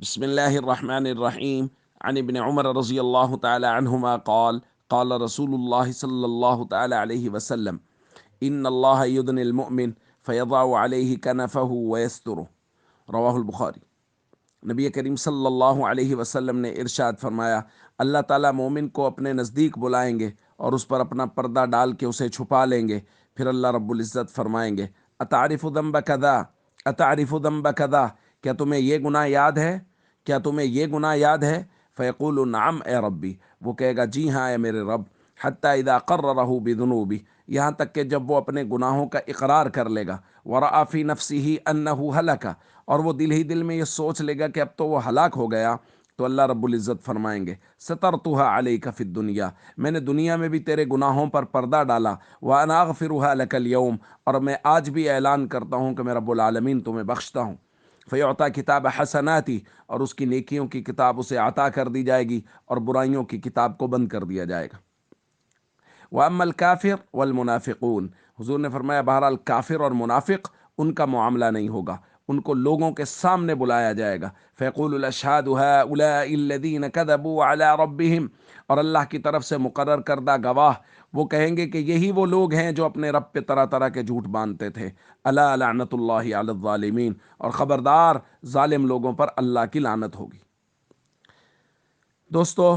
بسم الله الرحمن الرحيم عن ابن عمر رضي الله تعالى عنهما قال قال رسول الله صلى الله تعالى عليه وسلم إن الله يدني المؤمن فيضع عليه كنفه ويستره رواہ البخاری۔ نبی کریم صلی اللہ علیہ وسلم نے ارشاد فرمایا، اللہ تعالیٰ مومن کو اپنے نزدیک بلائیں گے اور اس پر اپنا پردہ ڈال کے اسے چھپا لیں گے۔ پھر اللہ رب العزت فرمائیں گے، اتعرف ذنب کذا، اتعرف ذنب کذا، کیا تمہیں یہ گناہ یاد ہے؟ کیا تمہیں یہ گناہ یاد ہے؟ فیقول نعم اے ربی، وہ کہے گا جی ہاں اے میرے رب۔ حتی اذا قررہ بذنوبہ، یہاں تک کہ جب وہ اپنے گناہوں کا اقرار کر لے گا، ورأى فی نفسہ انہ ہلک، اور وہ دل ہی دل میں یہ سوچ لے گا کہ اب تو وہ ہلاک ہو گیا، تو اللہ رب العزت فرمائیں گے سترتھا علیک فی الدنیا، میں نے دنیا میں بھی تیرے گناہوں پر پردہ ڈالا، وانا اغفرھا لک اليوم، اور میں آج بھی اعلان کرتا ہوں کہ میں رب العالمین تمہیں بخشتا ہوں۔ فیعطیٰ کتاب حسناتی، اور اس کی نیکیوں کی کتاب اسے عطا کر دی جائے گی اور برائیوں کی کتاب کو بند کر دیا جائے گا۔ وَأَمَّا الْكَافِرُ وَالْمُنَافِقُونَ، حضور نے فرمایا بہرحال کافر اور منافق ان کا معاملہ نہیں ہوگا، ان کو لوگوں کے سامنے بلایا جائے گا۔ فَيَقُولُ الْأَشْهَادُ هَؤُلَاءِ الَّذِينَ كَذَبُوا عَلَىٰ رَبِّهِمْ، اور اللہ کی طرف سے مقرر کردہ گواہ وہ کہیں گے کہ یہی وہ لوگ ہیں جو اپنے رب پہ طرح طرح کے جھوٹ باندھتے تھے۔ الا لعنت اللہ علی الظالمین، اور خبردار ظالم لوگوں پر اللہ کی لعنت ہوگی۔ دوستو،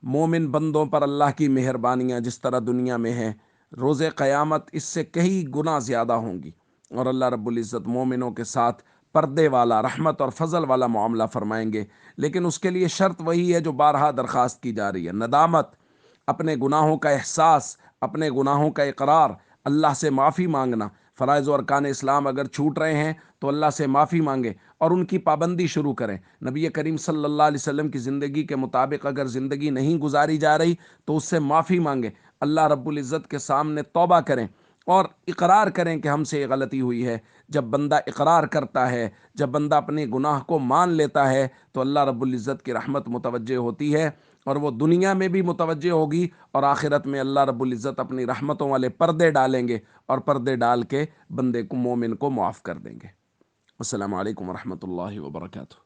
مومن بندوں پر اللہ کی مہربانیاں جس طرح دنیا میں ہیں، روز قیامت اس سے کئی گنا زیادہ ہوں گی، اور اللہ رب العزت مومنوں کے ساتھ پردے والا، رحمت اور فضل والا معاملہ فرمائیں گے۔ لیکن اس کے لیے شرط وہی ہے جو بارہا درخواست کی جا رہی ہے، ندامت، اپنے گناہوں کا احساس، اپنے گناہوں کا اقرار، اللہ سے معافی مانگنا۔ فرائض و ارکان اسلام اگر چھوٹ رہے ہیں تو اللہ سے معافی مانگیں اور ان کی پابندی شروع کریں۔ نبی کریم صلی اللہ علیہ وسلم کی زندگی کے مطابق اگر زندگی نہیں گزاری جا رہی تو اس سے معافی مانگیں، اللہ رب العزت کے سامنے توبہ کریں اور اقرار کریں کہ ہم سے یہ غلطی ہوئی ہے۔ جب بندہ اقرار کرتا ہے، جب بندہ اپنے گناہ کو مان لیتا ہے تو اللہ رب العزت کی رحمت متوجہ ہوتی ہے، اور وہ دنیا میں بھی متوجہ ہوگی، اور آخرت میں اللہ رب العزت اپنی رحمتوں والے پردے ڈالیں گے اور پردے ڈال کے بندے کو، مومن کو معاف کر دیں گے۔ السلام علیکم ورحمۃ اللہ وبرکاتہ۔